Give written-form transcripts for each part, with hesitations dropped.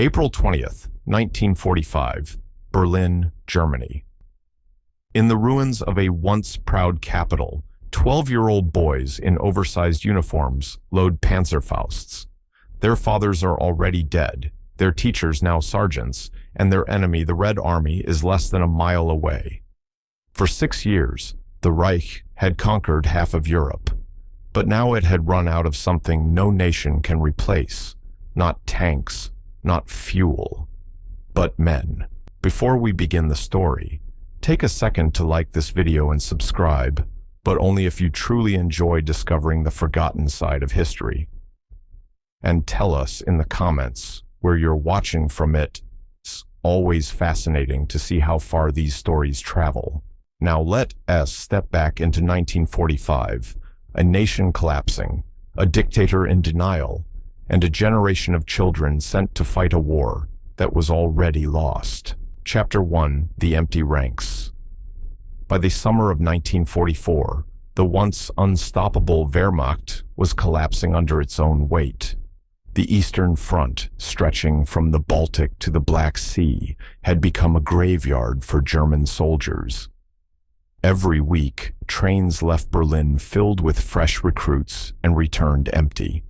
April 20th, 1945, Berlin, Germany. In the ruins of a once proud capital, 12-year-old boys in oversized uniforms load Panzerfausts. Their fathers are already dead, their teachers now sergeants, and their enemy, the Red Army, is less than a mile away. For 6 years, the Reich had conquered half of Europe, but now it had run out of something no nation can replace. Not tanks, not fuel, but men. Before we begin the story, take a second to like this video and subscribe, but only if you truly enjoy discovering the forgotten side of history. And tell us in the comments where you're watching from. It's always fascinating to see how far these stories travel. Now let us step back into 1945, a nation collapsing, a dictator in denial, and a generation of children sent to fight a war that was already lost. Chapter 1: The Empty Ranks. By the summer of 1944, the once unstoppable Wehrmacht was collapsing under its own weight. The Eastern Front, stretching from the Baltic to the Black Sea, had become a graveyard for German soldiers. Every week, trains left Berlin filled with fresh recruits and returned empty.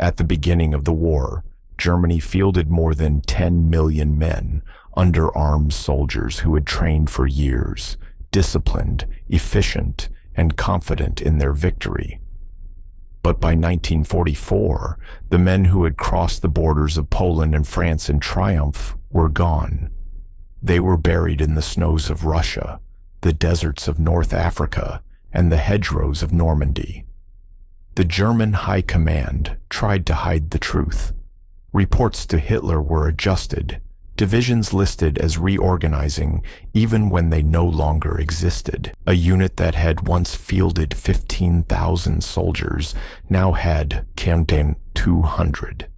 At the beginning of the war, Germany fielded more than 10 million men, underarmed soldiers who had trained for years, disciplined, efficient, and confident in their victory. But by 1944, the men who had crossed the borders of Poland and France in triumph were gone. They were buried in the snows of Russia, the deserts of North Africa, and the hedgerows of Normandy. The German High Command tried to hide the truth. Reports to Hitler were adjusted, divisions listed as reorganizing even when they no longer existed. A unit that had once fielded 15,000 soldiers now had counting 200.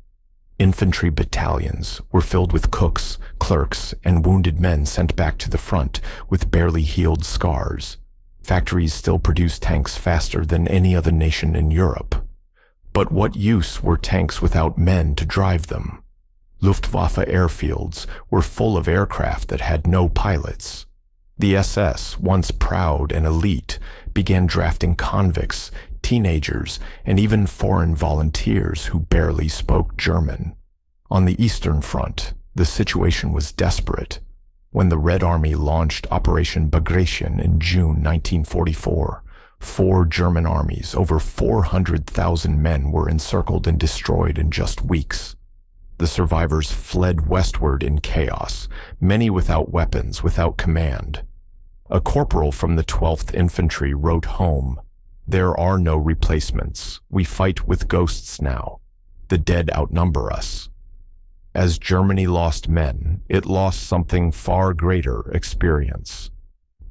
Infantry battalions were filled with cooks, clerks, and wounded men sent back to the front with barely healed scars. Factories still produced tanks faster than any other nation in Europe. But what use were tanks without men to drive them? Luftwaffe airfields were full of aircraft that had no pilots. The SS, once proud and elite, began drafting convicts, teenagers, and even foreign volunteers who barely spoke German. On the Eastern Front, the situation was desperate. When the Red Army launched Operation Bagration in June 1944, 4 German armies, over 400,000 men, were encircled and destroyed in just weeks. The survivors fled westward in chaos, many without weapons, without command. A corporal from the 12th Infantry wrote home, "There are no replacements. We fight with ghosts now. The dead outnumber us." As Germany lost men, it lost something far greater: experience.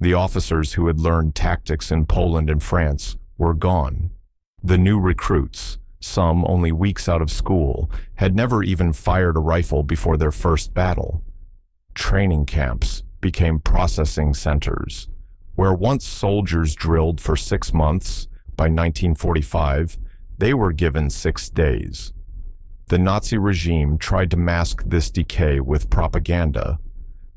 The officers who had learned tactics in Poland and France were gone. The new recruits, some only weeks out of school, had never even fired a rifle before their first battle. Training camps became processing centers. Where once soldiers drilled for 6 months, by 1945, they were given 6 days. The Nazi regime tried to mask this decay with propaganda.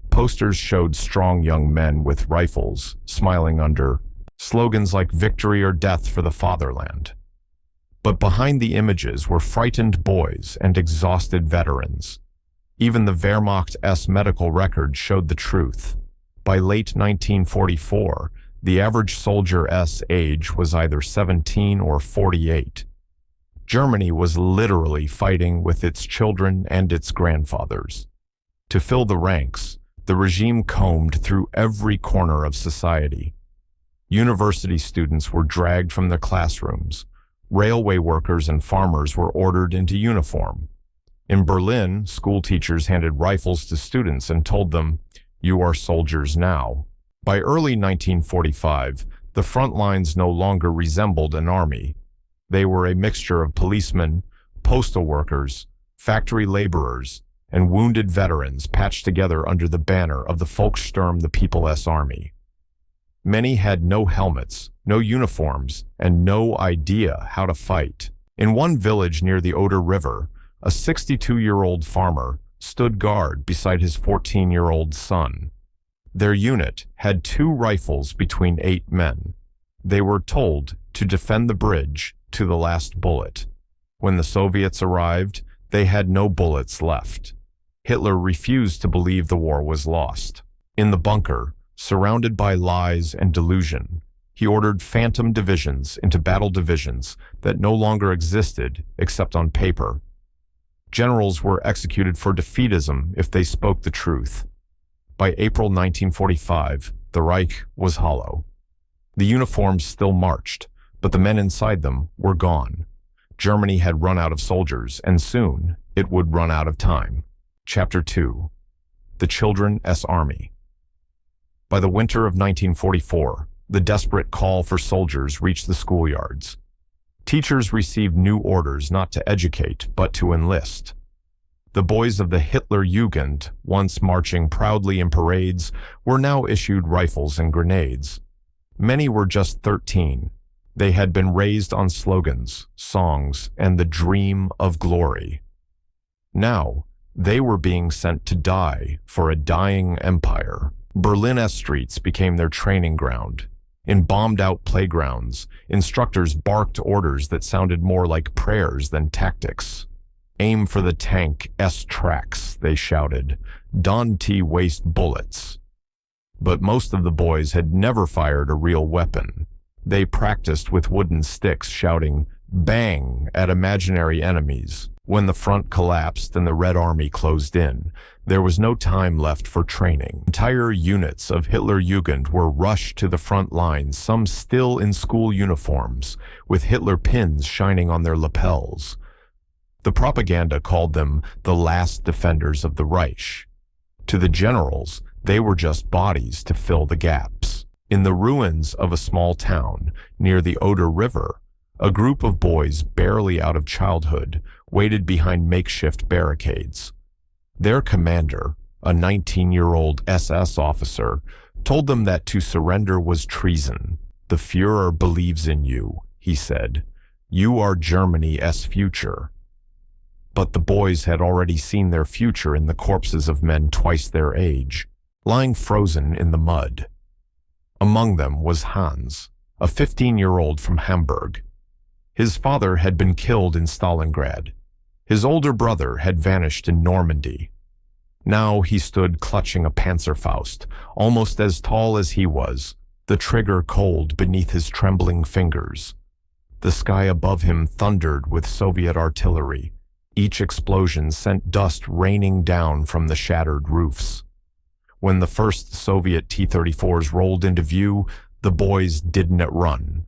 Posters showed strong young men with rifles, smiling under slogans like "Victory or Death for the Fatherland." But behind the images were frightened boys and exhausted veterans. Even the Wehrmacht's medical records showed the truth. By late 1944, the average soldier's age was either 17 or 48. Germany was literally fighting with its children and its grandfathers. To fill the ranks, the regime combed through every corner of society. University students were dragged from their classrooms. Railway workers and farmers were ordered into uniform. In Berlin, school teachers handed rifles to students and told them, "You are soldiers now." By early 1945, the front lines no longer resembled an army. They were a mixture of policemen, postal workers, factory laborers, and wounded veterans patched together under the banner of the Volkssturm, the People's Army. Many had no helmets, no uniforms, and no idea how to fight. In one village near the Oder River, a 62-year-old farmer stood guard beside his 14-year-old son. Their unit had 2 rifles between 8 men. They were told to defend the bridge to the last bullet. When the Soviets arrived, they had no bullets left. Hitler refused to believe the war was lost. In the bunker, surrounded by lies and delusion, he ordered phantom divisions into battle divisions that no longer existed except on paper. Generals were executed for defeatism if they spoke the truth. By April 1945, the Reich was hollow. The uniforms still marched, but the men inside them were gone. Germany had run out of soldiers, and soon it would run out of time. Chapter 2. The Children's Army. By the winter of 1944, the desperate call for soldiers reached the schoolyards. Teachers received new orders not to educate, but to enlist. The boys of the Hitler Jugend, once marching proudly in parades, were now issued rifles and grenades. Many were just 13. They had been raised on slogans, songs, and the dream of glory. Now, they were being sent to die for a dying empire. Berlin's streets became their training ground. In bombed-out playgrounds, instructors barked orders that sounded more like prayers than tactics. "Aim for the tank S-tracks," they shouted. "Don't waste bullets." But most of the boys had never fired a real weapon. They practiced with wooden sticks, shouting "bang" at imaginary enemies. When the front collapsed and the Red Army closed in, there was no time left for training. Entire units of Hitler Jugend were rushed to the front lines, some still in school uniforms, with Hitler pins shining on their lapels. The propaganda called them the last defenders of the Reich. To the generals, they were just bodies to fill the gaps. In the ruins of a small town near the Oder River, a group of boys barely out of childhood waited behind makeshift barricades. Their commander, a 19-year-old SS officer, told them that to surrender was treason. "The Führer believes in you," he said. "You are Germany's future." But the boys had already seen their future in the corpses of men twice their age, lying frozen in the mud. Among them was Hans, a 15-year-old from Hamburg. His father had been killed in Stalingrad. His older brother had vanished in Normandy. Now he stood clutching a Panzerfaust, almost as tall as he was, the trigger cold beneath his trembling fingers. The sky above him thundered with Soviet artillery. Each explosion sent dust raining down from the shattered roofs. When the first Soviet T-34s rolled into view, the boys didn't run.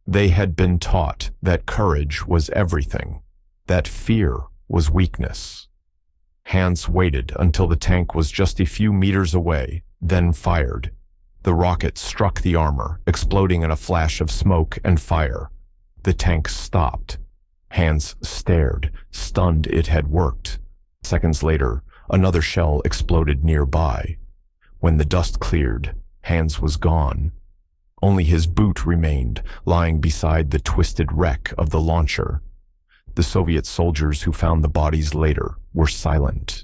They had been taught that courage was everything, that fear was weakness. Hans waited until the tank was just a few meters away, then fired. The rocket struck the armor, exploding in a flash of smoke and fire. The tank stopped. Hans stared, stunned it had worked. Seconds later, another shell exploded nearby. When the dust cleared, Hans was gone. Only his boot remained, lying beside the twisted wreck of the launcher. The Soviet soldiers who found the bodies later were silent.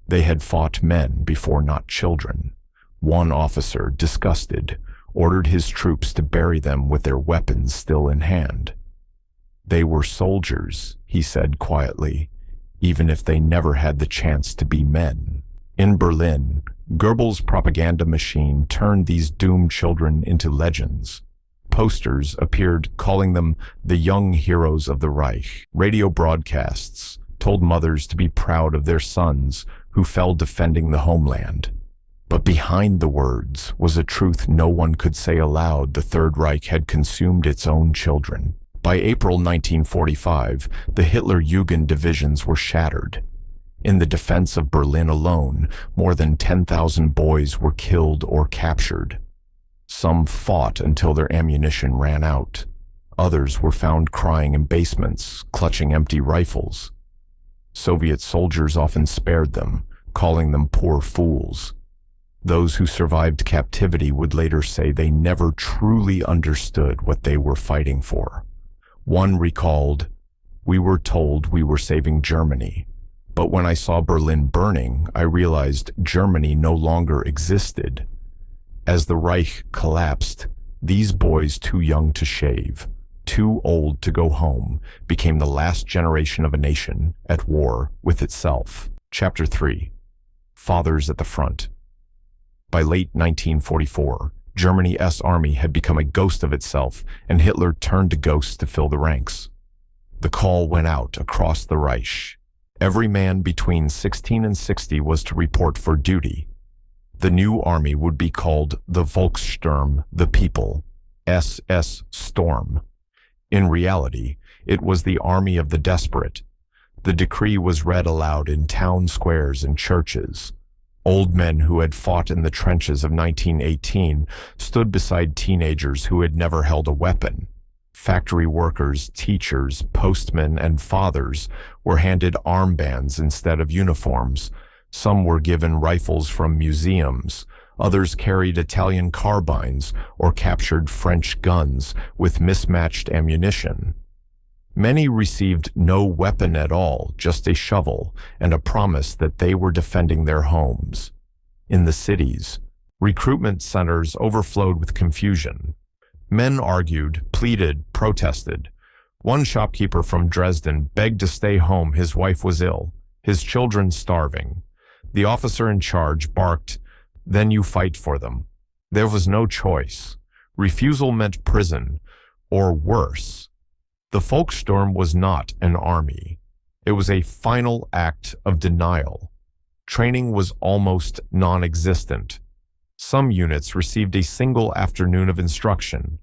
They had fought men before, not children. One officer, disgusted, ordered his troops to bury them with their weapons still in hand. "They were soldiers," he said quietly, "even if they never had the chance to be men." In Berlin, Goebbels' propaganda machine turned these doomed children into legends. Posters appeared calling them the young heroes of the Reich. Radio broadcasts told mothers to be proud of their sons who fell defending the homeland. But behind the words was a truth no one could say aloud. The Third Reich had consumed its own children. By April 1945, the Hitler Jugend divisions were shattered. In the defense of Berlin alone, more than 10,000 boys were killed or captured. Some fought until their ammunition ran out. Others were found crying in basements, clutching empty rifles. Soviet soldiers often spared them, calling them poor fools. Those who survived captivity would later say they never truly understood what they were fighting for. One recalled, "We were told we were saving Germany, But when I saw Berlin burning, I realized Germany no longer existed. As the Reich collapsed, these boys too young to shave, too old to go home, became the last generation of a nation at war with itself. Chapter 3. Fathers at the Front. By late 1944, Germany's army had become a ghost of itself, and Hitler turned to ghosts to fill the ranks. The call went out across the Reich. Every man between 16 and 60 was to report for duty. The new army would be called the Volkssturm, the People, SS Storm. In reality, it was the army of the desperate. The decree was read aloud in town squares and churches. Old men who had fought in the trenches of 1918 stood beside teenagers who had never held a weapon. Factory workers, teachers, postmen, and fathers were handed armbands instead of uniforms. Some were given rifles from museums. Others carried Italian carbines or captured French guns with mismatched ammunition. Many received no weapon at all, just a shovel and a promise that they were defending their homes. In the cities, recruitment centers overflowed with confusion. Men argued, pleaded, protested. One shopkeeper from Dresden begged to stay home. His wife was ill, his children starving. The officer in charge barked, "Then you fight for them." There was no choice. Refusal meant prison, or worse. The Volkssturm was not an army. It was a final act of denial. Training was almost non-existent. Some units received a single afternoon of instruction.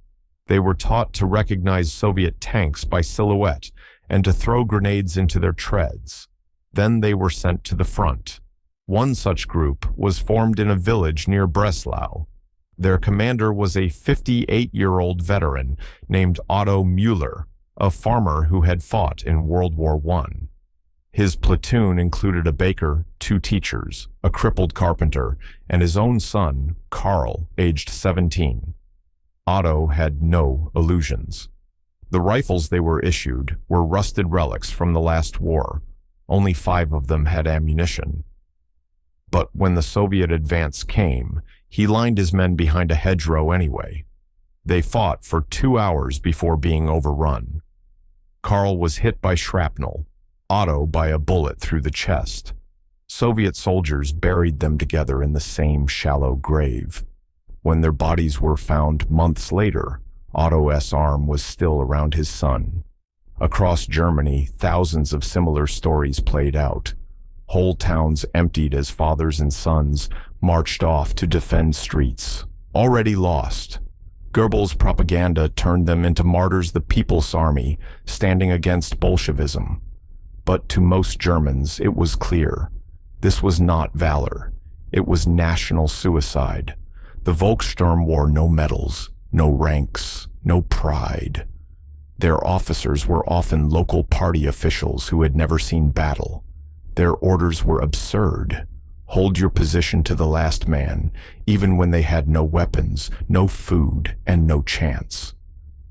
They were taught to recognize Soviet tanks by silhouette and to throw grenades into their treads. Then they were sent to the front. One such group was formed in a village near Breslau. Their commander was a 58-year-old veteran named Otto Müller, a farmer who had fought in World War I. His platoon included a baker, 2 teachers, a crippled carpenter, and his own son, Karl, aged 17. Otto had no illusions. The rifles they were issued were rusted relics from the last war. Only 5 of them had ammunition. But when the Soviet advance came, he lined his men behind a hedgerow anyway. They fought for 2 hours before being overrun. Karl was hit by shrapnel, Otto by a bullet through the chest. Soviet soldiers buried them together in the same shallow grave. When their bodies were found months later, Otto's arm was still around his son. Across Germany, thousands of similar stories played out. Whole towns emptied as fathers and sons marched off to defend streets, already lost. Goebbels' propaganda turned them into martyrs, the People's Army, standing against Bolshevism. But to most Germans, it was clear. This was not valor. It was national suicide. The Volkssturm wore no medals, no ranks, no pride. Their officers were often local party officials who had never seen battle. Their orders were absurd. Hold your position to the last man, even when they had no weapons, no food, and no chance.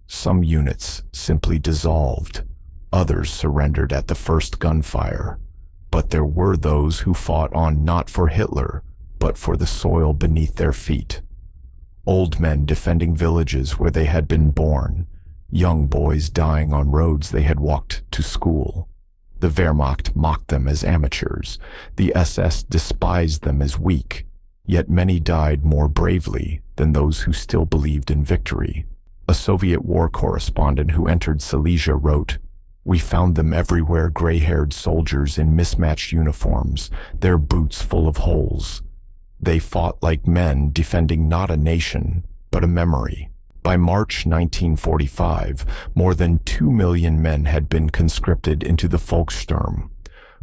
Some units simply dissolved. Others surrendered at the first gunfire. But there were those who fought on not for Hitler, but for the soil beneath their feet. Old men defending villages where they had been born. Young boys dying on roads they had walked to school. The Wehrmacht mocked them as amateurs. The SS despised them as weak. Yet many died more bravely than those who still believed in victory. A Soviet war correspondent who entered Silesia wrote, "We found them everywhere, gray-haired soldiers in mismatched uniforms, their boots full of holes. They fought like men, defending not a nation, but a memory." By March 1945, more than 2 million men had been conscripted into the Volkssturm.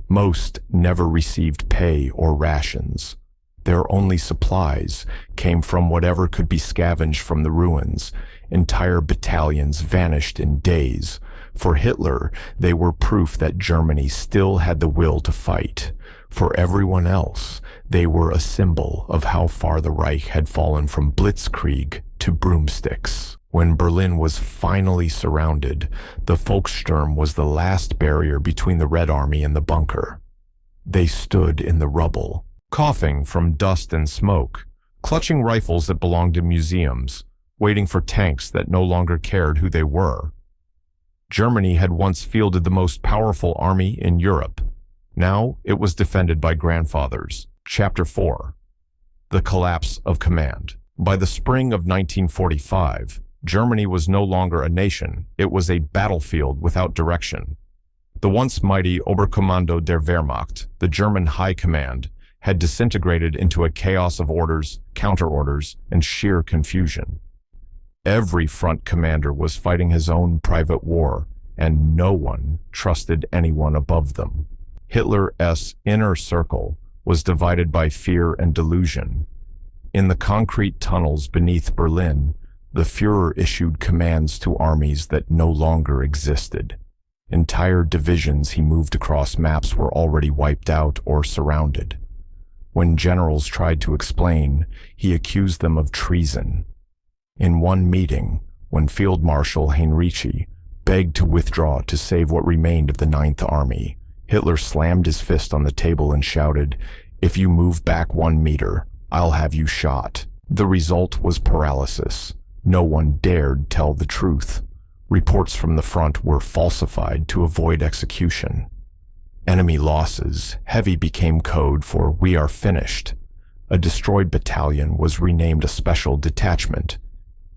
Most never received pay or rations. Their only supplies came from whatever could be scavenged from the ruins. Entire battalions vanished in days. For Hitler, they were proof that Germany still had the will to fight. For everyone else, they were a symbol of how far the Reich had fallen from blitzkrieg to broomsticks. When Berlin was finally surrounded, the Volkssturm was the last barrier between the Red Army and the bunker. They stood in the rubble, coughing from dust and smoke, clutching rifles that belonged to museums, waiting for tanks that no longer cared who they were. Germany had once fielded the most powerful army in Europe. Now it was defended by grandfathers. Chapter 4. The Collapse of Command. By the spring of 1945, Germany was no longer a nation, it was a battlefield without direction. The once mighty Oberkommando der Wehrmacht, the German High Command, had disintegrated into a chaos of orders, counter-orders, and sheer confusion. Every front commander was fighting his own private war, and no one trusted anyone above them. Hitler's inner circle was divided by fear and delusion. In the concrete tunnels beneath Berlin, the Führer issued commands to armies that no longer existed. Entire divisions he moved across maps were already wiped out or surrounded. When generals tried to explain, he accused them of treason. In one meeting, when Field Marshal Heinrici begged to withdraw to save what remained of the Ninth Army, Hitler slammed his fist on the table and shouted, "If you move back 1 meter, I'll have you shot." The result was paralysis. No one dared tell the truth. Reports from the front were falsified to avoid execution. Enemy losses, heavy became code for "we are finished." A destroyed battalion was renamed a special detachment.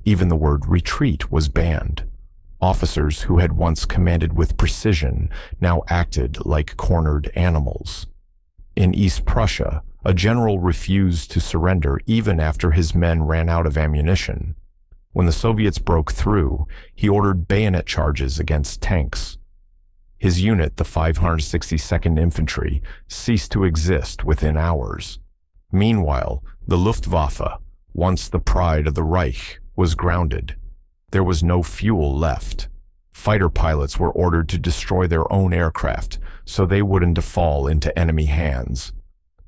Even the word retreat was banned. Officers who had once commanded with precision now acted like cornered animals. In East Prussia, a general refused to surrender even after his men ran out of ammunition. When the Soviets broke through, he ordered bayonet charges against tanks. His unit, the 562nd Infantry, ceased to exist within hours. Meanwhile, the Luftwaffe, once the pride of the Reich, was grounded. There was no fuel left. Fighter pilots were ordered to destroy their own aircraft so they wouldn't fall into enemy hands.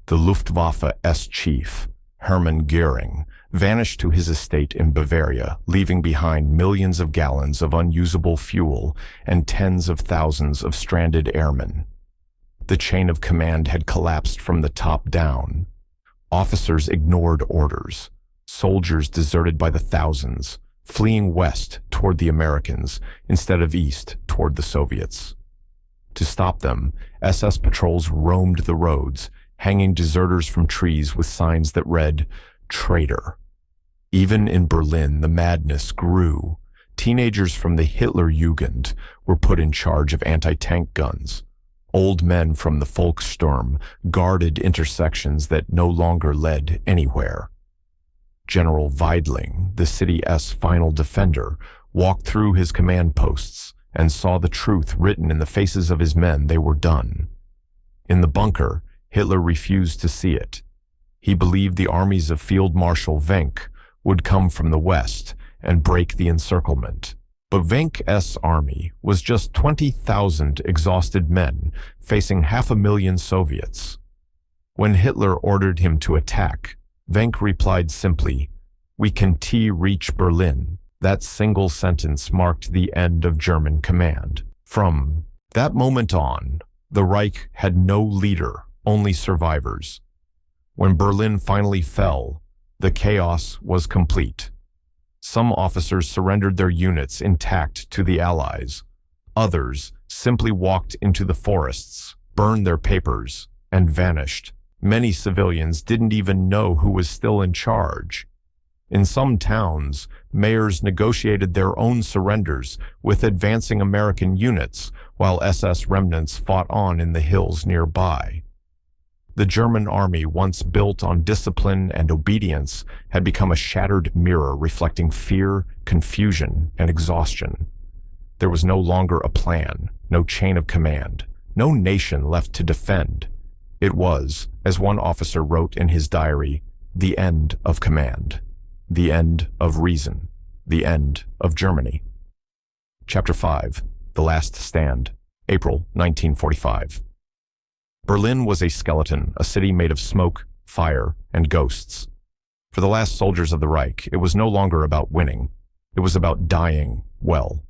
The Luftwaffe's chief, Hermann Göring, vanished to his estate in Bavaria, leaving behind millions of gallons of unusable fuel and tens of thousands of stranded airmen. The chain of command had collapsed from the top down. Officers ignored orders. Soldiers deserted by the thousands, fleeing west toward the Americans instead of east toward the Soviets. To stop them, SS patrols roamed the roads, hanging deserters from trees with signs that read, "Traitor." Even in Berlin, the madness grew. Teenagers from the Hitlerjugend were put in charge of anti-tank guns. Old men from the Volkssturm guarded intersections that no longer led anywhere. General Weidling, the city's final defender, walked through his command posts and saw the truth written in the faces of his men. They were done. In the bunker, Hitler refused to see it. He believed the armies of Field Marshal Wenck would come from the west and break the encirclement. But Wenck's army was just 20,000 exhausted men facing 500,000 Soviets. When Hitler ordered him to attack, Wenck replied simply, "We can reach Berlin." That single sentence marked the end of German command. From that moment on, the Reich had no leader, only survivors. When Berlin finally fell, the chaos was complete. Some officers surrendered their units intact to the Allies. Others simply walked into the forests, burned their papers, and vanished. Many civilians didn't even know who was still in charge. In some towns, mayors negotiated their own surrenders with advancing American units, while SS remnants fought on in the hills nearby. The German army, once built on discipline and obedience, had become a shattered mirror reflecting fear, confusion, and exhaustion. There was no longer a plan, no chain of command, no nation left to defend. It was, as one officer wrote in his diary, the end of command, the end of reason, the end of Germany. Chapter 5. The Last Stand. April 1945. Berlin was a skeleton, a city made of smoke, fire, and ghosts. For the last soldiers of the Reich, it was no longer about winning. It was about dying well.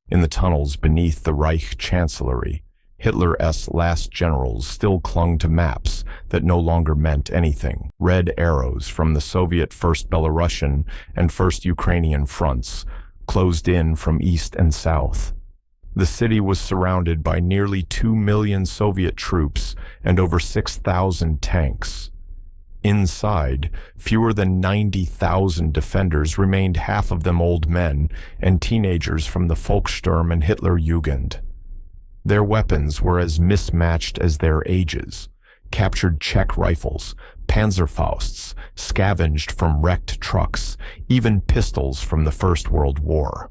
In the tunnels beneath the Reich Chancellery, Hitler's last generals still clung to maps that no longer meant anything. Red arrows from the Soviet First Belarusian and First Ukrainian fronts closed in from east and south. The city was surrounded by nearly 2 million Soviet troops and over 6,000 tanks. Inside, fewer than 90,000 defenders remained, half of them old men and teenagers from the Volkssturm and Hitlerjugend. Their weapons were as mismatched as their ages: captured Czech rifles, Panzerfausts, scavenged from wrecked trucks, even pistols from the First World War.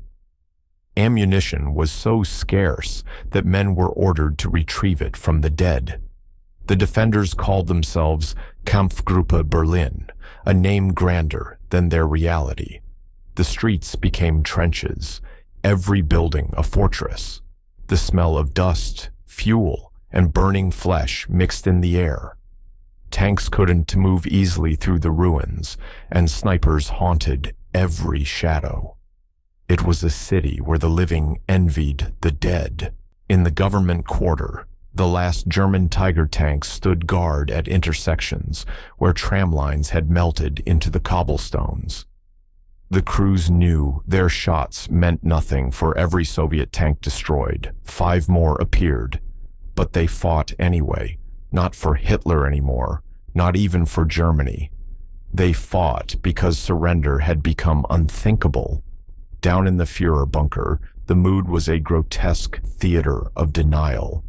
Ammunition was so scarce that men were ordered to retrieve it from the dead. The defenders called themselves Kampfgruppe Berlin, a name grander than their reality. The streets became trenches, every building a fortress. The smell of dust, fuel, and burning flesh mixed in the air. Tanks couldn't move easily through the ruins, and snipers haunted every shadow. It was a city where the living envied the dead. In the government quarter, the last German Tiger tanks stood guard at intersections where tram lines had melted into the cobblestones. The crews knew their shots meant nothing for every Soviet tank destroyed. 5 more appeared, but they fought anyway, not for Hitler anymore, not even for Germany. They fought because surrender had become unthinkable. Down in the Führer bunker, the mood was a grotesque theater of denial.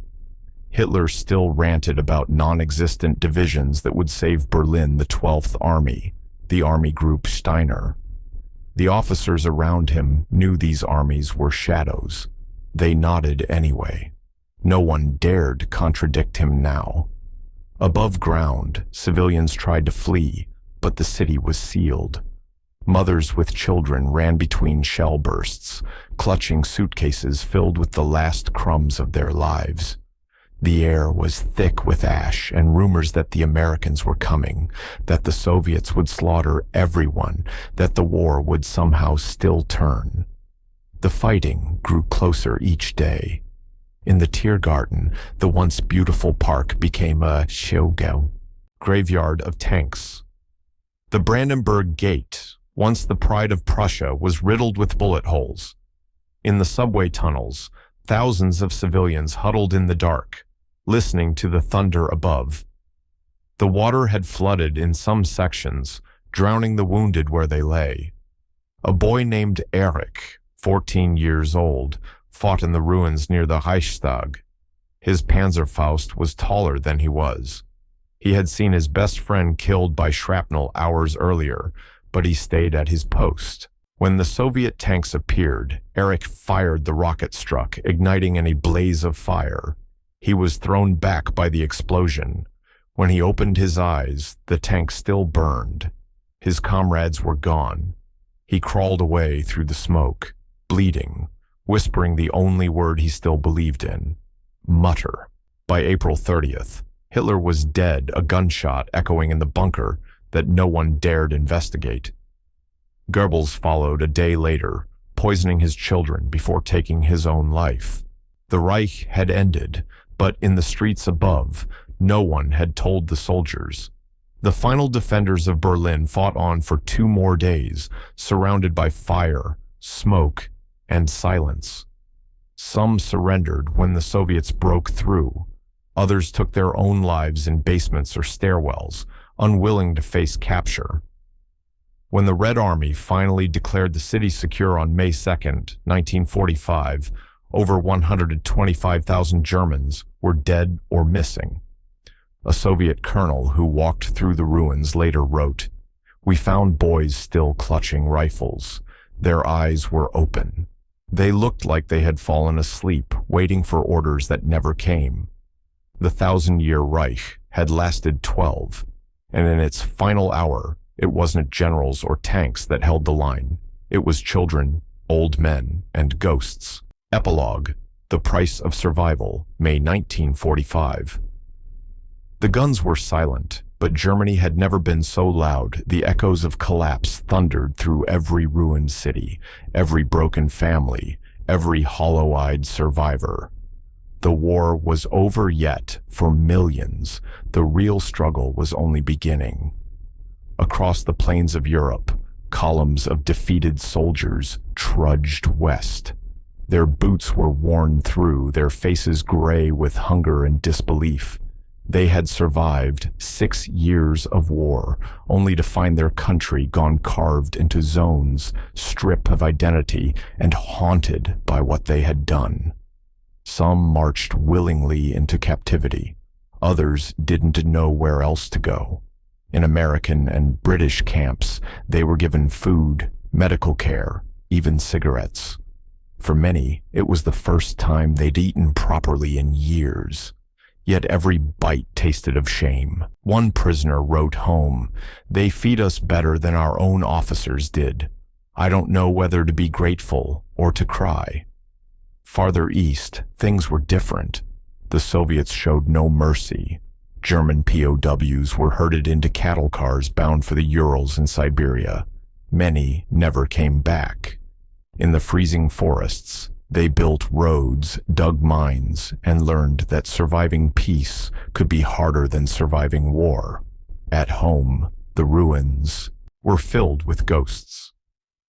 Hitler still ranted about non-existent divisions that would save Berlin: the 12th Army, the Army Group Steiner. The officers around him knew these armies were shadows. They nodded anyway. No one dared contradict him now. Above ground, civilians tried to flee, but the city was sealed. Mothers with children ran between shell bursts, clutching suitcases filled with the last crumbs of their lives. The air was thick with ash and rumors that the Americans were coming, that the Soviets would slaughter everyone, that the war would somehow still turn. The fighting grew closer each day. In the Tiergarten, the once beautiful park became a Showgau, graveyard of tanks. The Brandenburg Gate, once the pride of Prussia, was riddled with bullet holes. In the subway tunnels, thousands of civilians huddled in the dark, listening to the thunder above. The water had flooded in some sections, drowning the wounded where they lay. A boy named Erich, 14 years old, fought in the ruins near the Reichstag. His Panzerfaust was taller than he was. He had seen his best friend killed by shrapnel hours earlier, but he stayed at his post. When the Soviet tanks appeared, Erich fired the rocket struck, igniting in a blaze of fire. He was thrown back by the explosion. When he opened his eyes, the tank still burned. His comrades were gone. He crawled away through the smoke, bleeding, whispering the only word he still believed in: mutter. By April 30th, Hitler was dead, a gunshot echoing in the bunker that no one dared investigate. Goebbels followed a day later, poisoning his children before taking his own life. The Reich had ended, but in the streets above, no one had told the soldiers. The final defenders of Berlin fought on for 2 more days, surrounded by fire, smoke, and silence. Some surrendered when the Soviets broke through. Others took their own lives in basements or stairwells, unwilling to face capture. When the Red Army finally declared the city secure on May 2nd, 1945, over 125,000 Germans were dead or missing. A Soviet colonel who walked through the ruins later wrote, "We found boys still clutching rifles. Their eyes were open. They looked like they had fallen asleep, waiting for orders that never came." The 1,000-year Reich had lasted 12, and in its final hour, it wasn't generals or tanks that held the line. It was children, old men, and ghosts. Epilogue: The Price of Survival, May 1945. The guns were silent, but Germany had never been so loud. The echoes of collapse thundered through every ruined city, every broken family, every hollow-eyed survivor. The war was over, yet for millions, the real struggle was only beginning. Across the plains of Europe, columns of defeated soldiers trudged west. Their boots were worn through, their faces gray with hunger and disbelief. They had survived 6 years of war, only to find their country gone carved into zones, stripped of identity, and haunted by what they had done. Some marched willingly into captivity. Others didn't know where else to go. In American and British camps, they were given food, medical care, even cigarettes. For many, it was the first time they'd eaten properly in years. Yet every bite tasted of shame. One prisoner wrote home, "They feed us better than our own officers did. I don't know whether to be grateful or to cry." Farther east, things were different. The Soviets showed no mercy. German POWs were herded into cattle cars bound for the Urals in Siberia. Many never came back. In the freezing forests, they built roads, dug mines, and learned that surviving peace could be harder than surviving war. At home, the ruins were filled with ghosts.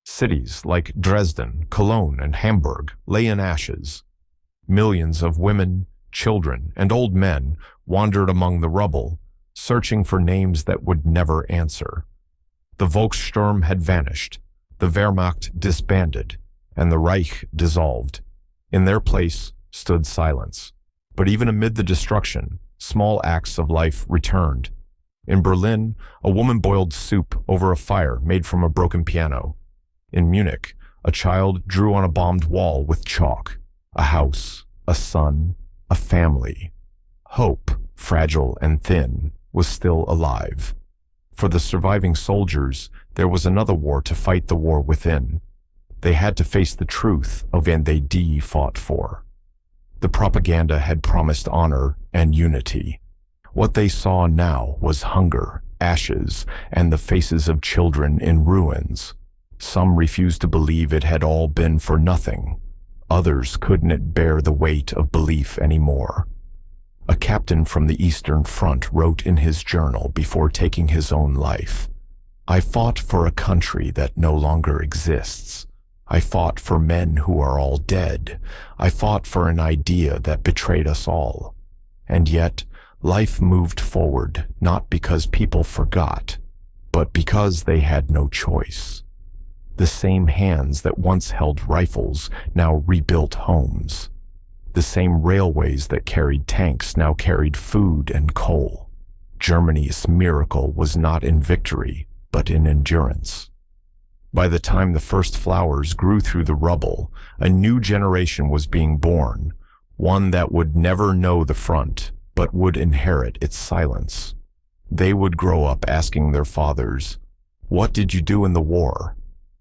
Cities like Dresden, Cologne, and Hamburg lay in ashes. Millions of women, children, and old men wandered among the rubble, searching for names that would never answer. The Volkssturm had vanished, the Wehrmacht disbanded, and the Reich dissolved. In their place stood silence. But even amid the destruction, small acts of life returned. In Berlin, a woman boiled soup over a fire made from a broken piano. In Munich, a child drew on a bombed wall with chalk. A house, a son, a family. Hope, fragile and thin, was still alive. For the surviving soldiers, there was another war to fight, the war within. They had to face the truth of what they fought for. The propaganda had promised honor and unity. What they saw now was hunger, ashes, and the faces of children in ruins. Some refused to believe it had all been for nothing. Others couldn't bear the weight of belief anymore. A captain from the Eastern Front wrote in his journal before taking his own life, "I fought for a country that no longer exists. I fought for men who are all dead. I fought for an idea that betrayed us all. And yet, life moved forward, not because people forgot, but because they had no choice. The same hands that once held rifles now rebuilt homes. The same railways that carried tanks now carried food and coal. Germany's miracle was not in victory, but in endurance." By the time the first flowers grew through the rubble, a new generation was being born, one that would never know the front, but would inherit its silence. They would grow up asking their fathers, "What did you do in the war?"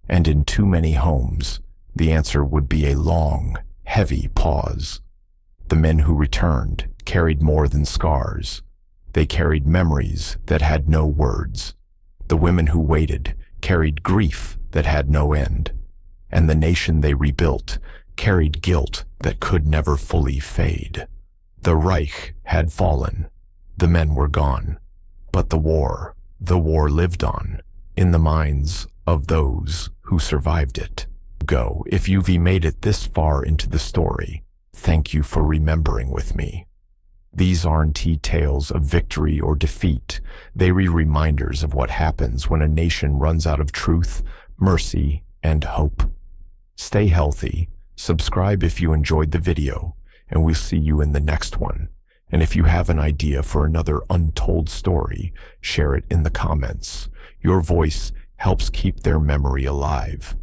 And in too many homes, the answer would be a long, heavy pause. The men who returned carried more than scars. They carried memories that had no words. The women who waited carried grief that had no end. And the nation they rebuilt carried guilt that could never fully fade. The Reich had fallen. The men were gone. But the war lived on, in the minds of those who survived it. Go, if you've made it this far into the story, thank you for remembering with me. These aren't tales of victory or defeat. They are reminders of what happens when a nation runs out of truth, mercy, and hope. Stay healthy, subscribe if you enjoyed the video, and we'll see you in the next one. And if you have an idea for another untold story, share it in the comments. Your voice helps keep their memory alive.